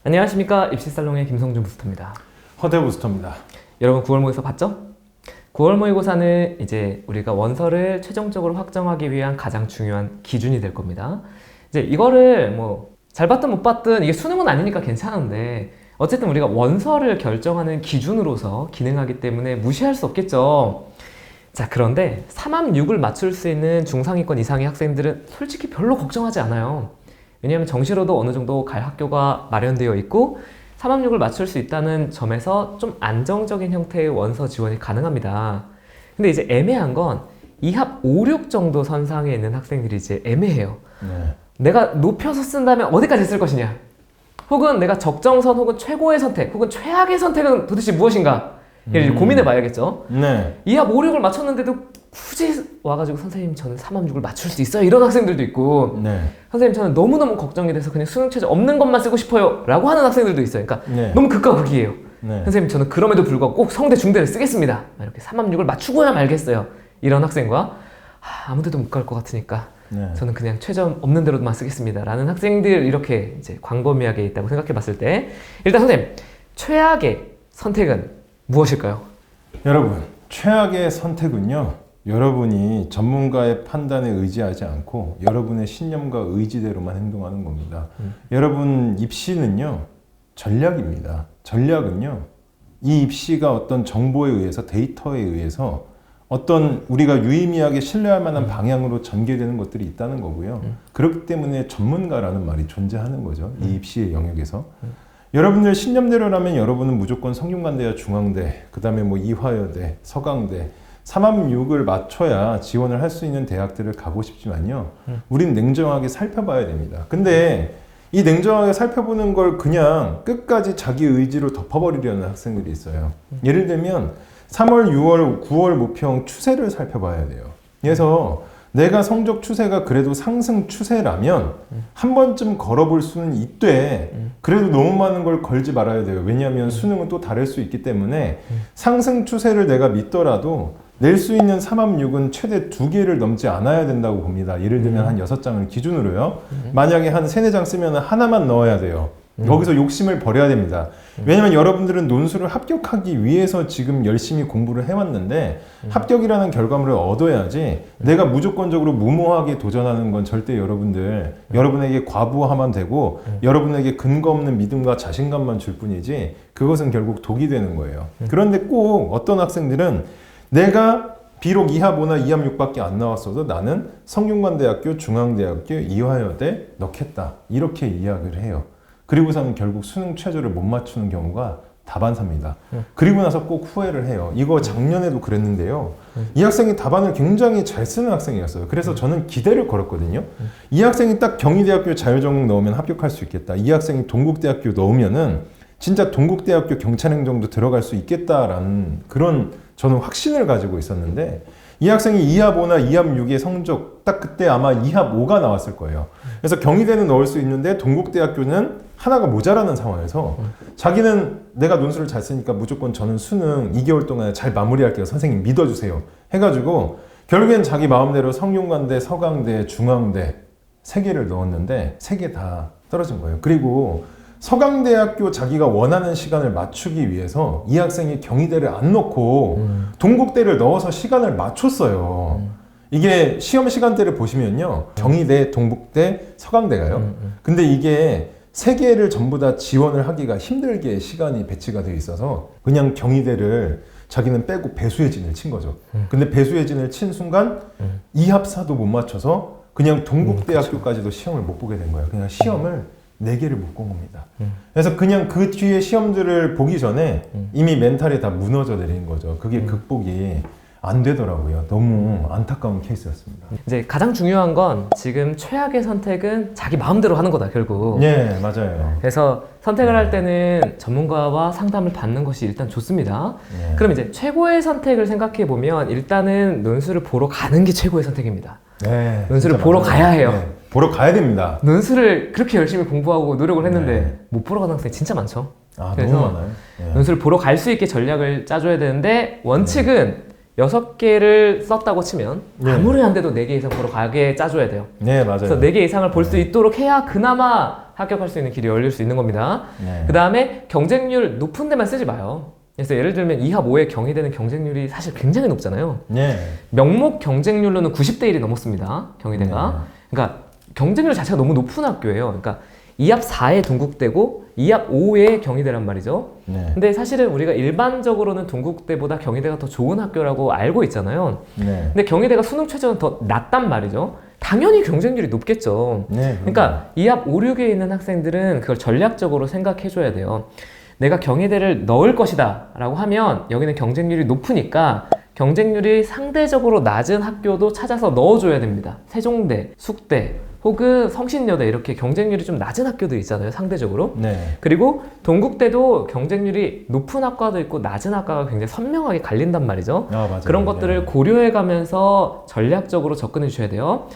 안녕하십니까. 입시살롱의 김성준 부스터입니다. 허대 부스터입니다. 여러분 9월 모의고사 봤죠? 9월 모의고사는 이제 우리가 원서를 최종적으로 확정하기 위한 가장 중요한 기준이 될 겁니다. 이제 이거를 뭐 잘 봤든 못 봤든 이게 수능은 아니니까 괜찮은데 어쨌든 우리가 원서를 결정하는 기준으로서 기능하기 때문에 무시할 수 없겠죠. 자, 그런데 3합 6을 맞출 수 있는 중상위권 이상의 학생들은 솔직히 별로 걱정하지 않아요. 왜냐하면 정시로도 어느 정도 갈 학교가 마련되어 있고 3합 6을 맞출 수 있다는 점에서 좀 안정적인 형태의 원서 지원이 가능합니다. 근데 이제 애매한 건 2합 5, 6 정도 선상에 있는 학생들이 이제 애매해요. 네. 내가 높여서 쓴다면 어디까지 쓸 것이냐? 혹은 내가 적정선 혹은 최고의 선택 혹은 최악의 선택은 도대체 무엇인가? 이를 고민해 봐야겠죠. 네. 2합 5, 6을 맞췄는데도 굳이 와가지고 선생님 저는 3합 6을 맞출 수 있어요? 이런 학생들도 있고 네. 선생님 저는 너무너무 걱정이 돼서 그냥 수능 최저 없는 것만 쓰고 싶어요 라고 하는 학생들도 있어요. 그러니까 네. 너무 극과 극이에요. 네. 선생님 저는 그럼에도 불구하고 꼭 성대 중대를 쓰겠습니다. 이렇게 3합 6을 맞추고야 말겠어요. 이런 학생과 아무 데도 못 갈 것 같으니까 네. 저는 그냥 최저 없는 대로만 쓰겠습니다 라는 학생들 이렇게 이제 광범위하게 있다고 생각해 봤을 때 일단 선생님 최악의 선택은 무엇일까요? 여러분, 최악의 선택은요, 여러분이 전문가의 판단에 의지하지 않고 여러분의 신념과 의지대로만 행동하는 겁니다. 여러분, 입시는요, 전략입니다. 전략은요, 이 입시가 어떤 정보에 의해서, 데이터에 의해서 어떤 우리가 유의미하게 신뢰할 만한 방향으로 전개되는 것들이 있다는 거고요. 그렇기 때문에 전문가라는 말이 존재하는 거죠. 이 입시의 영역에서. 여러분들 신념대로라면 여러분은 무조건 성균관대와 중앙대, 그 다음에 뭐 이화여대, 서강대, 3합 6을 맞춰야 지원을 할 수 있는 대학들을 가고 싶지만요. 우린 냉정하게 살펴봐야 됩니다. 근데 이 냉정하게 살펴보는 걸 그냥 끝까지 자기 의지로 덮어버리려는 학생들이 있어요. 예를 들면 3월, 6월, 9월 모평 추세를 살펴봐야 돼요. 그래서 내가 성적 추세가 그래도 상승 추세라면 한 번쯤 걸어볼 수는 있되 그래도 너무 많은 걸 걸지 말아야 돼요. 왜냐하면 수능은 또 다를 수 있기 때문에 상승 추세를 내가 믿더라도 낼 수 있는 3합 6은 최대 2개를 넘지 않아야 된다고 봅니다. 예를 들면 한 6장을 기준으로요. 만약에 한 3, 4장 쓰면 하나만 넣어야 돼요. 거기서 욕심을 버려야 됩니다. 왜냐면 여러분들은 논술을 합격하기 위해서 지금 열심히 공부를 해왔는데 합격이라는 결과물을 얻어야지 내가 무조건적으로 무모하게 도전하는 건 절대 여러분에게 과부하만 되고 여러분에게 근거 없는 믿음과 자신감만 줄 뿐이지 그것은 결국 독이 되는 거예요. 그런데 꼭 어떤 학생들은 내가 비록 2합 5나 2합 6밖에 안 나왔어도 나는 성균관대학교, 중앙대학교, 이화여대 넣겠다 이렇게 이야기를 해요. 그리고서는 결국 수능 최저를 못 맞추는 경우가 다반사입니다. 그리고 나서 꼭 후회를 해요. 이거 작년에도 그랬는데요. 이 학생이 답안을 굉장히 잘 쓰는 학생이었어요. 그래서 저는 기대를 걸었거든요. 이 학생이 딱 경희대학교 자율전공 넣으면 합격할 수 있겠다. 이 학생이 동국대학교 넣으면은 진짜 동국대학교 경찰행정도 들어갈 수 있겠다라는 그런 저는 확신을 가지고 있었는데 이 학생이 2합 5나 2합 6의 성적 딱 그때 아마 2합 5가 나왔을 거예요. 그래서 경희대는 넣을 수 있는데 동국대학교는 하나가 모자라는 상황에서 자기는 내가 논술을 잘 쓰니까 무조건 저는 수능 2개월 동안에 잘 마무리할게요. 선생님 믿어주세요. 해가지고 결국엔 자기 마음대로 성균관대, 서강대, 중앙대 3개를 넣었는데 3개 다 떨어진 거예요. 그리고 서강대학교 자기가 원하는 시간을 맞추기 위해서 이 학생이 경희대를 안 넣고 동국대를 넣어서 시간을 맞췄어요. 이게 시험 시간대를 보시면요. 경희대, 동국대, 서강대가요. 근데 이게 3개를 전부 다 지원을 하기가 힘들게 시간이 배치가 되어 있어서 그냥 경희대를 자기는 빼고 배수의 진을 친 거죠. 근데 배수의 진을 친 순간 2합 4도 못 맞춰서 그냥 동국대학교까지도 시험을 못 보게 된 거예요. 그냥 시험을 4개를 못 본 겁니다. 그래서 그냥 그 뒤에 시험들을 보기 전에 이미 멘탈이 다 무너져 내린 거죠. 그게 극복이 안 되더라고요. 너무 안타까운 케이스였습니다. 이제 가장 중요한 건 지금 최악의 선택은 자기 마음대로 하는 거다 결국. 네, 맞아요. 그래서 선택을 할 때는 전문가와 상담을 받는 것이 일단 좋습니다. 네. 그럼 이제 최고의 선택을 생각해 보면 일단은 논술을 보러 가는 게 최고의 선택입니다. 네, 논술을 진짜 보러 맞아요. 가야 해요. 네, 보러 가야 됩니다. 논술을 그렇게 열심히 공부하고 노력을 했는데 네. 못 보러 가는 학생이 진짜 많죠. 아, 그래서 너무 많아요. 네. 논술을 보러 갈 수 있게 전략을 짜줘야 되는데 원칙은 6개를 썼다고 치면 네. 아무리 안 돼도 4개 이상 보러 가게 짜줘야 돼요. 네, 맞아요. 그래서 4개 이상을 볼 수 있도록 해야 그나마 합격할 수 있는 길이 열릴 수 있는 겁니다. 네. 그 다음에 경쟁률 높은 데만 쓰지 마요. 그래서 예를 들면 2합 5에 경희대는 경쟁률이 사실 굉장히 높잖아요. 네. 명목 경쟁률로는 90대 1이 넘었습니다. 경희대가. 네. 그러니까 경쟁률 자체가 너무 높은 학교예요. 그러니까 2합 4에 동국대고 2합 5에 경희대란 말이죠. 네. 근데 사실은 우리가 일반적으로는 동국대보다 경희대가 더 좋은 학교라고 알고 있잖아요. 네. 근데 경희대가 수능 최저는 더 낮단 말이죠. 당연히 경쟁률이 높겠죠. 네. 그러니까 2합 5, 6에 있는 학생들은 그걸 전략적으로 생각해줘야 돼요. 내가 경희대를 넣을 것이다 라고 하면 여기는 경쟁률이 높으니까 경쟁률이 상대적으로 낮은 학교도 찾아서 넣어줘야 됩니다. 세종대, 숙대, 혹은 성신여대 이렇게 경쟁률이 좀 낮은 학교도 있잖아요, 상대적으로. 네. 그리고 동국대도 경쟁률이 높은 학과도 있고 낮은 학과가 굉장히 선명하게 갈린단 말이죠. 아, 맞아요. 그런 것들을 네. 고려해 가면서 전략적으로 접근해 주셔야 돼요.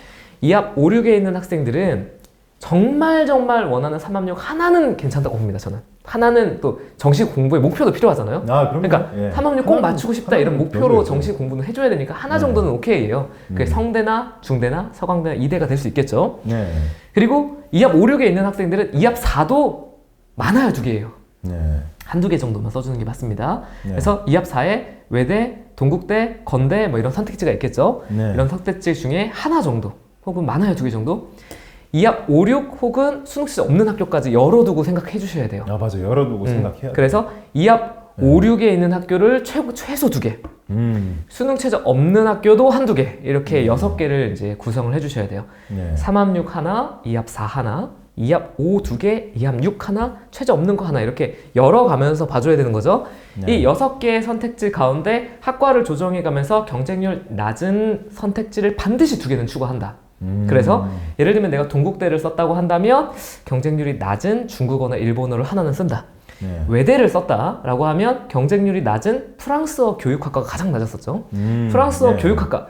2합 5, 6에 있는 학생들은 정말 원하는 3합6 하나는 괜찮다고 봅니다, 저는. 하나는 또 정식 공부의 목표도 필요하잖아요. 아, 그럼요. 그러니까 예. 3합6 꼭 맞추고 싶다 이런 목표로 배워야죠. 정식 공부는 해줘야 되니까 하나 정도는 오케이예요. 그게 성대나 중대나 서강대나 이대가 될 수 있겠죠. 네. 그리고 2합 5, 6에 있는 학생들은 2합 4도 많아야 2개예요. 네. 한두 개 정도만 써주는 게 맞습니다. 네. 그래서 2합 4에 외대, 동국대, 건대 뭐 이런 선택지가 있겠죠. 네. 이런 선택지 중에 하나 정도 혹은 많아야 2개 정도 2합 5, 6 혹은 수능 시제 없는 학교까지 열어두고 생각해 주셔야 돼요. 아, 맞아요. 열어두고 생각해야 돼요. 그래서 2합 5, 6에 있는 학교를 최소 2개 수능 최저 없는 학교도 한두 개 이렇게 6개를 이제 구성을 해주셔야 돼요. 네. 3합 6 하나, 2합 4 하나, 2합 5 2개, 2합 6 하나, 최저 없는 거 하나 이렇게 열어가면서 봐줘야 되는 거죠. 네. 이 6개의 선택지 가운데 학과를 조정해가면서 경쟁률 낮은 선택지를 반드시 2개는 추구한다. 그래서 예를 들면 내가 동국대를 썼다고 한다면 경쟁률이 낮은 중국어나 일본어를 하나는 쓴다. 네. 외대를 썼다라고 하면 경쟁률이 낮은 프랑스어 교육학과가 가장 낮았었죠. 프랑스어 네. 교육학과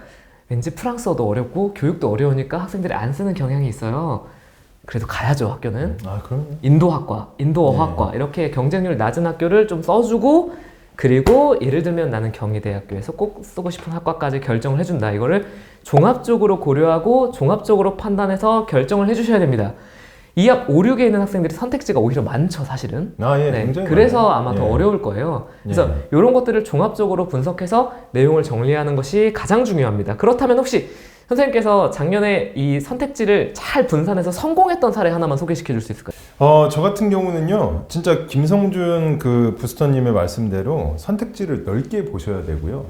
왠지 프랑스어도 어렵고 교육도 어려우니까 학생들이 안 쓰는 경향이 있어요. 그래도 가야죠 학교는. 아, 그럼요. 인도학과, 인도어학과 이렇게 경쟁률 낮은 학교를 좀 써주고 그리고 예를 들면 나는 경희대학교에서 꼭 쓰고 싶은 학과까지 결정을 해준다. 이거를 종합적으로 고려하고 종합적으로 판단해서 결정을 해주셔야 됩니다. 2합 5, 6에 있는 학생들이 선택지가 오히려 많죠, 사실은. 아, 예, 네, 굉장히 그래서 많아요. 아마 더 예. 어려울 거예요. 그래서 예. 이런 것들을 종합적으로 분석해서 내용을 정리하는 것이 가장 중요합니다. 그렇다면 혹시 선생님께서 작년에 이 선택지를 잘 분산해서 성공했던 사례 하나만 소개시켜 줄 수 있을까요? 저 같은 경우는요, 진짜 김성준 그 부스터님의 말씀대로 선택지를 넓게 보셔야 되고요.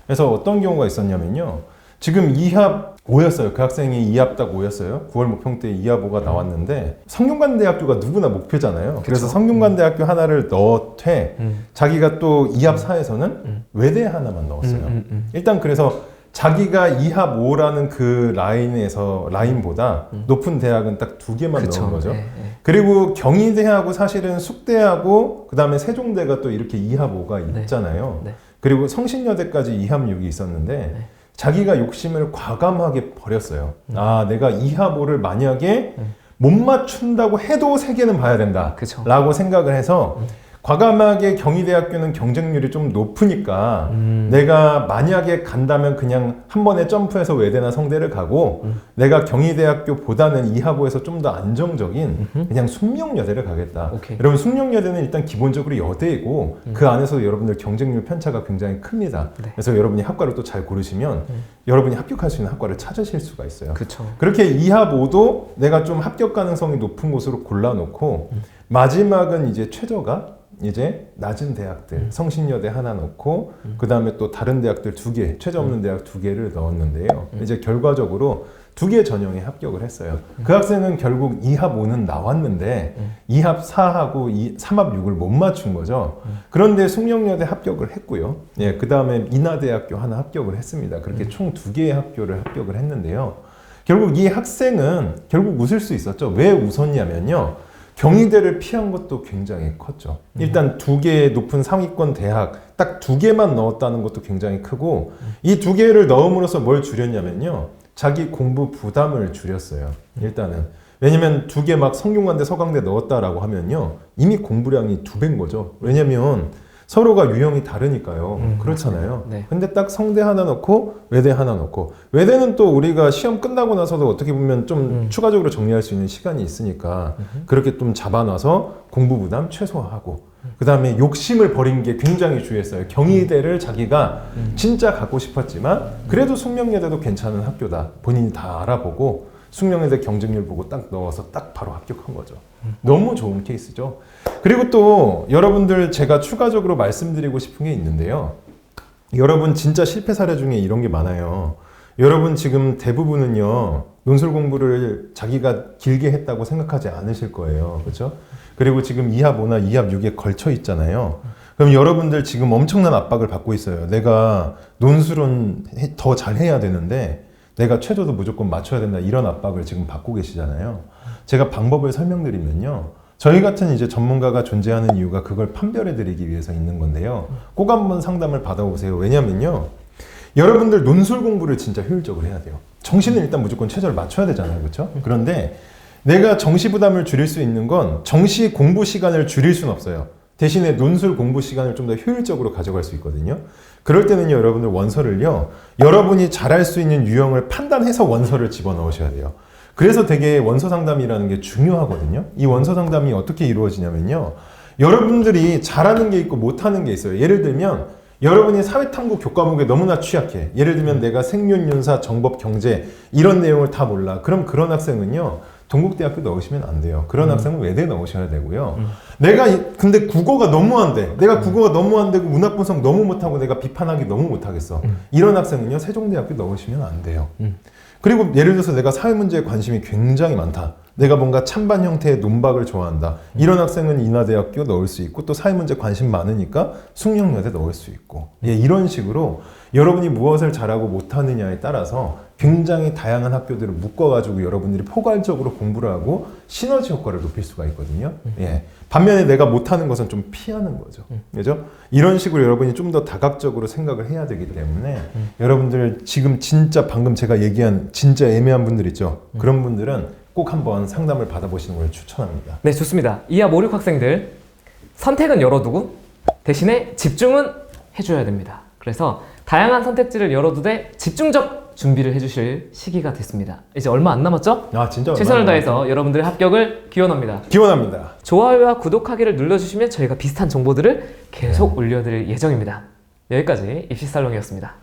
그래서 어떤 경우가 있었냐면요. 지금 2합 5였어요. 그 학생이 2합 딱 5였어요. 9월 목평 때 2합 5가 나왔는데 성균관대학교가 누구나 목표잖아요. 그래서 성균관대학교 하나를 넣되 자기가 또 2합 4에서는 외대 하나만 넣었어요. 일단 그래서 자기가 2합 5라는 그 라인보다 높은 대학은 딱 2개만 그쵸. 넣은 거죠. 네, 네. 그리고 경희대하고 사실은 숙대하고 그 다음에 세종대가 또 이렇게 2합 5가 네. 있잖아요. 네. 그리고 성신여대까지 2합 6이 있었는데 자기가 욕심을 과감하게 버렸어요. 아, 내가 2합 5를 만약에 못 맞춘다고 해도 3개는 봐야 된다 그쵸. 라고 생각을 해서 과감하게 경희대학교는 경쟁률이 좀 높으니까 내가 만약에 간다면 그냥 한 번에 점프해서 외대나 성대를 가고 내가 경희대학교보다는 2합5에서 좀 더 안정적인 그냥 숙명여대를 가겠다. 오케이. 여러분 숙명여대는 일단 기본적으로 여대이고 그 안에서 여러분들 경쟁률 편차가 굉장히 큽니다. 네. 그래서 여러분이 학과를 또 잘 고르시면 여러분이 합격할 수 있는 학과를 찾으실 수가 있어요. 그렇죠. 그렇게 2합5도 내가 좀 합격 가능성이 높은 곳으로 골라놓고 마지막은 이제 최저가 이제 낮은 대학들 성신여대 하나 넣고 그 다음에 또 다른 대학들 2개 최저 없는 대학 2개를 넣었는데요. 이제 결과적으로 2개 전형에 합격을 했어요. 그 학생은 결국 2합 5는 나왔는데 2합 4하고 3합 6을 못 맞춘 거죠. 그런데 숙명여대 합격을 했고요. 예, 그 다음에 인하대학교 하나 합격을 했습니다. 그렇게 총 2개의 학교를 합격을 했는데요. 결국 이 학생은 결국 웃을 수 있었죠. 왜 웃었냐면요. 경희대를 피한 것도 굉장히 컸죠. 일단 2개의 높은 상위권 대학 딱 2개만 넣었다는 것도 굉장히 크고 이 2개를 넣음으로써 뭘 줄였냐면요. 자기 공부 부담을 줄였어요. 일단은. 왜냐면 2개 막 성균관대 서강대 넣었다라고 하면요. 이미 공부량이 2배인 거죠. 왜냐면 서로가 유형이 다르니까요. 그렇잖아요. 네. 근데 딱 성대 하나 넣고 외대 하나 넣고 외대는 또 우리가 시험 끝나고 나서도 어떻게 보면 좀 추가적으로 정리할 수 있는 시간이 있으니까 그렇게 좀 잡아놔서 공부 부담 최소화하고 그 다음에 욕심을 버린 게 굉장히 중요했어요. 경희대를 자기가 진짜 갖고 싶었지만 그래도 숙명여대도 괜찮은 학교다. 본인이 다 알아보고 숙명여대 경쟁률 보고 딱 넣어서 딱 바로 합격한 거죠. 너무 좋은 케이스죠. 그리고 또 여러분들 제가 추가적으로 말씀드리고 싶은 게 있는데요. 여러분 진짜 실패 사례 중에 이런 게 많아요. 여러분 지금 대부분은요. 논술 공부를 자기가 길게 했다고 생각하지 않으실 거예요. 그렇죠? 그리고 지금 2합 5나 2합 6에 걸쳐 있잖아요. 그럼 여러분들 지금 엄청난 압박을 받고 있어요. 내가 논술은 더 잘해야 되는데 내가 최저도 무조건 맞춰야 된다. 이런 압박을 지금 받고 계시잖아요. 제가 방법을 설명드리면요. 저희 같은 이제 전문가가 존재하는 이유가 그걸 판별해 드리기 위해서 있는 건데요. 꼭 한번 상담을 받아보세요. 왜냐면요. 여러분들 논술 공부를 진짜 효율적으로 해야 돼요. 정시는 일단 무조건 최저를 맞춰야 되잖아요. 그렇죠? 그런데 내가 정시 부담을 줄일 수 있는 건 정시 공부 시간을 줄일 수는 없어요. 대신에 논술 공부 시간을 좀 더 효율적으로 가져갈 수 있거든요. 그럴 때는요, 여러분들 원서를요, 여러분이 잘할 수 있는 유형을 판단해서 원서를 집어넣으셔야 돼요. 그래서 되게 원서 상담이라는 게 중요하거든요. 이 원서 상담이 어떻게 이루어지냐면요, 여러분들이 잘하는 게 있고 못하는 게 있어요. 예를 들면 여러분이 사회탐구 교과목에 너무나 취약해. 예를 들면 내가 생윤윤사, 정법, 경제 이런 내용을 다 몰라. 그럼 그런 학생은요, 동국대학교 넣으시면 안 돼요. 그런 학생은 외대 넣으셔야 되고요. 근데 국어가 너무 안 돼. 내가 국어가 너무 안 되고 문학 분석 너무 못하고 내가 비판하기 너무 못하겠어. 이런 학생은요, 세종대학교 넣으시면 안 돼요. 그리고 예를 들어서 내가 사회문제에 관심이 굉장히 많다. 내가 뭔가 찬반 형태의 논박을 좋아한다. 이런 학생은 인하대학교 넣을 수 있고 또 사회문제 관심 많으니까 숙명여대 넣을 수 있고, 예, 이런 식으로 여러분이 무엇을 잘하고 못하느냐에 따라서 굉장히 다양한 학교들을 묶어가지고 여러분들이 포괄적으로 공부를 하고 시너지 효과를 높일 수가 있거든요. 예. 반면에 내가 못하는 것은 좀 피하는 거죠. 그죠? 이런 식으로 여러분이 좀 더 다각적으로 생각을 해야 되기 때문에 여러분들 지금 진짜 방금 제가 얘기한 진짜 애매한 분들 있죠? 그런 분들은 꼭 한번 상담을 받아보시는 걸 추천합니다. 네, 좋습니다. 2합 5, 6 학생들 선택은 열어두고 대신에 집중은 해줘야 됩니다. 그래서 다양한 선택지를 열어두되 집중적 준비를 해주실 시기가 됐습니다. 이제 얼마 안 남았죠? 아, 진짜 최선을 다해서 여러분들의 합격을 기원합니다. 기원합니다. 좋아요와 구독하기를 눌러주시면 저희가 비슷한 정보들을 계속 올려드릴 예정입니다. 여기까지 입시살롱이었습니다.